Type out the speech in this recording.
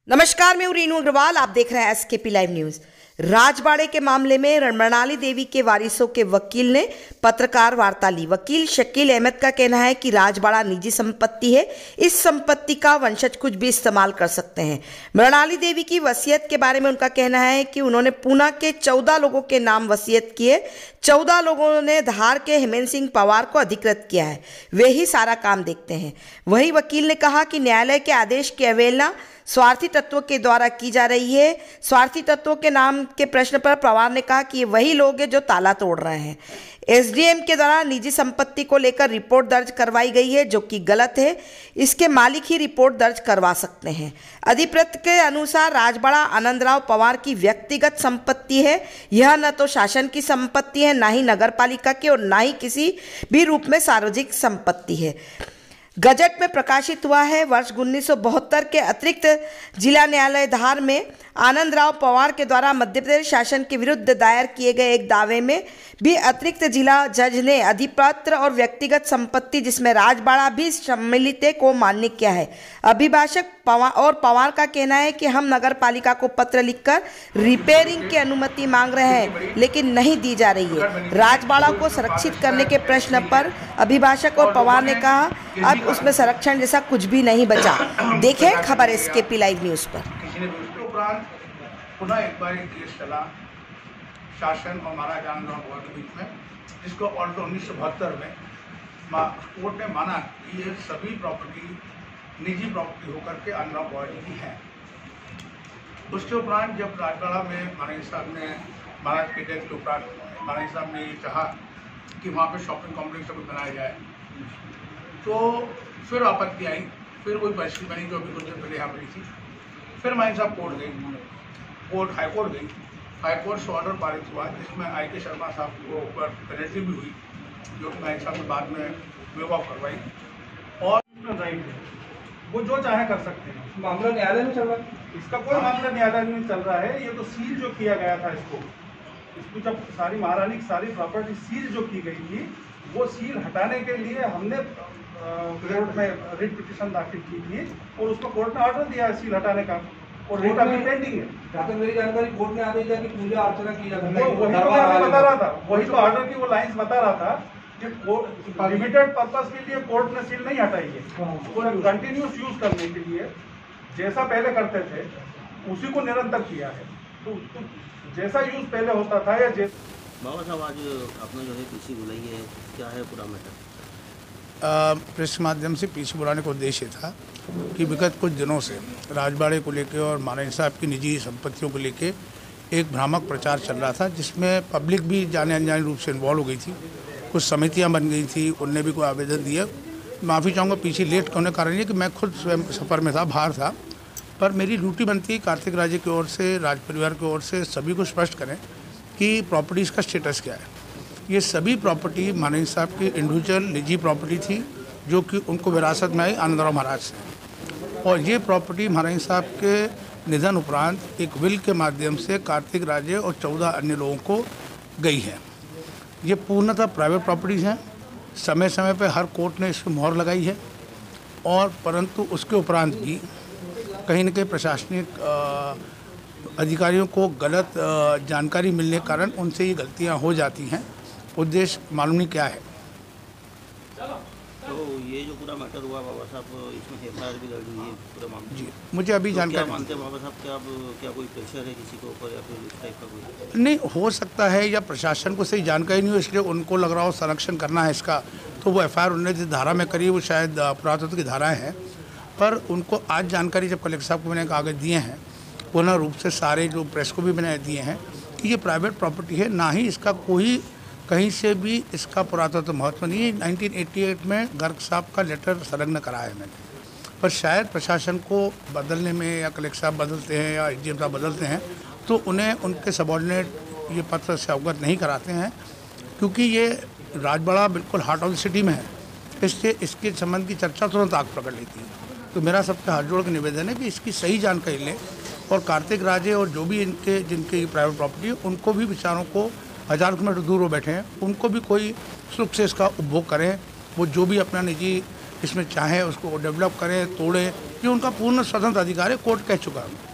नमस्कार, मैं हूं रीनू अग्रवाल। आप देख रहे हैं एसकेपी लाइव न्यूज। राजबाड़े के मामले में मृणाली देवी के वारिसों के वकील ने पत्रकार वार्ता ली। वकील शकील अहमद का कहना है कि राजबाड़ा निजी संपत्ति है, इस संपत्ति का वंशज कुछ भी इस्तेमाल कर सकते हैं। मृणाली देवी की वसीयत के बारे में उनका कहना है कि उन्होंने पूना के 14 लोगों के नाम वसीयत किए। 14 लोगों ने धार के हेमंत सिंह पवार को अधिकृत किया है, वे ही सारा काम देखते हैं। वहीं वकील ने कहा कि न्यायालय के आदेश की अवहेलना स्वार्थी तत्वों के द्वारा की जा रही है। स्वार्थी तत्वों के नाम के प्रश्न पर पवार ने कहा कि ये वही लोग हैं जो ताला तोड़ रहे हैं। एसडीएम के द्वारा निजी संपत्ति को लेकर रिपोर्ट दर्ज करवाई गई है, जो कि गलत है। इसके मालिक ही रिपोर्ट दर्ज करवा सकते हैं। अधिपत्र के अनुसार राजबाड़ा आनंदराव पवार की व्यक्तिगत संपत्ति है। यह न तो शासन की संपत्ति है, ना ही नगरपालिका की, और ना ही किसी भी रूप में सार्वजनिक संपत्ति है। गजट में प्रकाशित हुआ है। वर्ष 1972 के अतिरिक्त जिला न्यायालय धार में आनंदराव पवार के द्वारा मध्य प्रदेश शासन के विरुद्ध दायर किए गए एक दावे में भी अतिरिक्त जिला जज ने अधिपत्र और व्यक्तिगत संपत्ति, जिसमें राजबाड़ा भी सम्मिलित है, को मान्य किया है। अभिभाषक पवार का कहना है कि हम नगर पालिका को पत्र लिखकर रिपेयरिंग की अनुमति मांग रहे हैं, लेकिन नहीं दी जा रही है। राजबाड़ा को संरक्षित करने के प्रश्न पर अभिभाषक और पवार ने कहा अब उसमें संरक्षण जैसा कुछ भी नहीं बचा। देखें खबर एसकेपी लाइव न्यूज पर। पुनः एक बार केस चला शासन और महाराजा आनंदराव पवार के बीच में, जिसको ऑर्डर 1972 में कोर्ट ने माना कि ये सभी प्रॉपर्टी निजी प्रॉपर्टी होकर के आनंदराव पवार जी की है। उसके उपरांत जब राजबाड़ा में महाराज साहब ने महाराज के डेथ के उपरांत महाराज साहब ने ये कहा कि वहाँ पे शॉपिंग कॉम्प्लेक्स बनाया जाए, तो फिर आपत्ति आई। फिर कोई परिस्थिति बनी जो अभी कुछ देर पहले यहाँ पर थी। फिर महाराज साहब कोर्ट गई, हाईकोर्ट गई। हाईकोर्ट से ऑर्डर पारित हुआ, जिसमें आई.के. शर्मा साहब को ऊपर पेनल्टी भी हुई, जो कि महाराज साहब ने बाद में वेव ऑफ करवाई। और राइट है, वो जो चाहे कर सकते हैं। मामला न्यायालय में चल रहा है, इसका कोई मामला न्यायालय में चल रहा है। ये तो सील जो किया गया था इसको जब सारी महारानी की सारी प्रॉपर्टी सील जो की गई थी, वो सील हटाने के लिए हमने कोर्ट में रिट पिटीशन दाखिल की थी और उसको कोर्ट ने ऑर्डर दिया है सील हटाने का, और रिट अभी पेंडिंग है। जहाँ तक मेरी जानकारी कोर्ट ने आदेश दिया कि पूजा अर्चना की जाती है। वही तो मैं बता रहा था, वही तो ऑर्डर की वो लाइंस बता रहा था कि लिमिटेड पर्पस के लिए कोर्ट ने सील नहीं हटाई है, कंटिन्यूस यूज करने के लिए जैसा पहले करते थे उसी को निरंतर किया है। तो जैसा यूज पहले होता था या बाबा साहब आज अपना जो है पीसी बुलाई है, क्या है पूरा मैटर? प्रेस के माध्यम से पीछे बुलाने का उद्देश्य था कि विगत कुछ दिनों से राजबाड़े को लेकर और महाराज साहब की निजी संपत्तियों को लेकर एक भ्रामक प्रचार चल रहा था, जिसमें पब्लिक भी जाने अनजाने रूप से इन्वॉल्व हो गई थी। कुछ समितियां बन गई थी, उनने भी कोई आवेदन दिया। माफ़ी चाहूँगा पीछे लेट होने का कारण ये कि मैं खुद स्वयं सफ़र में था, बाहर था, पर मेरी ड्यूटी बनती कार्तिक राजे की ओर से, राज परिवार की ओर से सभी को स्पष्ट करें कि प्रॉपर्टीज़ का स्टेटस क्या है। ये सभी प्रॉपर्टी महाराज साहब की इंडिविजुअल निजी प्रॉपर्टी थी, जो कि उनको विरासत में आई आनंदराव महाराज से, और ये प्रॉपर्टी महाराज साहब के निधन उपरांत एक विल के माध्यम से कार्तिक राजे और 14 अन्य लोगों को गई है। ये पूर्णतः प्राइवेट प्रॉपर्टीज़ हैं। समय समय पर हर कोर्ट ने इस पर मोहर लगाई है, और परंतु उसके उपरांत भी कहीं न कहीं प्रशासनिक अधिकारियों को गलत जानकारी मिलने के कारण उनसे ये गलतियां हो जाती हैं। उद्देश्य मालूम नहीं क्या है। तो ये जो पूरा मैटर हुआ बाबा साहब, इसमें एफआईआर भी दर्ज हुई है पूरा मामला जी, मुझे अभी तो जानकारी क्या मानते हैं बाबा साहब, क्या कोई प्रेशर है किसी के ऊपर या फिर इस टाइप का कोई? नहीं हो सकता है, या प्रशासन को सही जानकारी नहीं हो, इसलिए उनको लग रहा हो संरक्षण करना है इसका, तो वो एफआईआर उन्होंने जिस धारा में करी वो शायद पुरातत्व की धाराएँ हैं। पर उनको आज जानकारी जब कलेक्टर साहब को मैंने कागज दिए हैं, पूर्ण रूप से सारे जो प्रेस को भी मैंने दिए हैं कि ये प्राइवेट प्रॉपर्टी है, ना ही इसका कोई कहीं से भी इसका पुरातत्व महत्व नहीं है। 1988 में गर्ग साहब का लेटर संलग्न कराया है मैंने, पर शायद प्रशासन को बदलने में, या कलेक्टर साहब बदलते हैं या एसडीएम साहब बदलते हैं, तो उन्हें उनके सबॉर्डिनेट ये पत्र से अवगत नहीं कराते हैं, क्योंकि ये राजबाड़ा बिल्कुल हार्ट ऑफ द सिटी में है, इससे इसके संबंध की चर्चा तुरंत आग पकड़ लेती है। तो मेरा सबसे हाथ जोड़ के निवेदन है कि इसकी सही जानकारी लें, और कार्तिक राजे और जो भी जिनके प्राइवेट प्रॉपर्टी है उनको भी विचारों को 1000 किलोमीटर दूर वो बैठे हैं, उनको भी कोई सुख से इसका उपभोग करें। वो जो भी अपना निजी इसमें चाहे उसको डेवलप करें, तोड़ें, ये उनका पूर्ण स्वतंत्र अधिकार है, कोर्ट कह चुका है।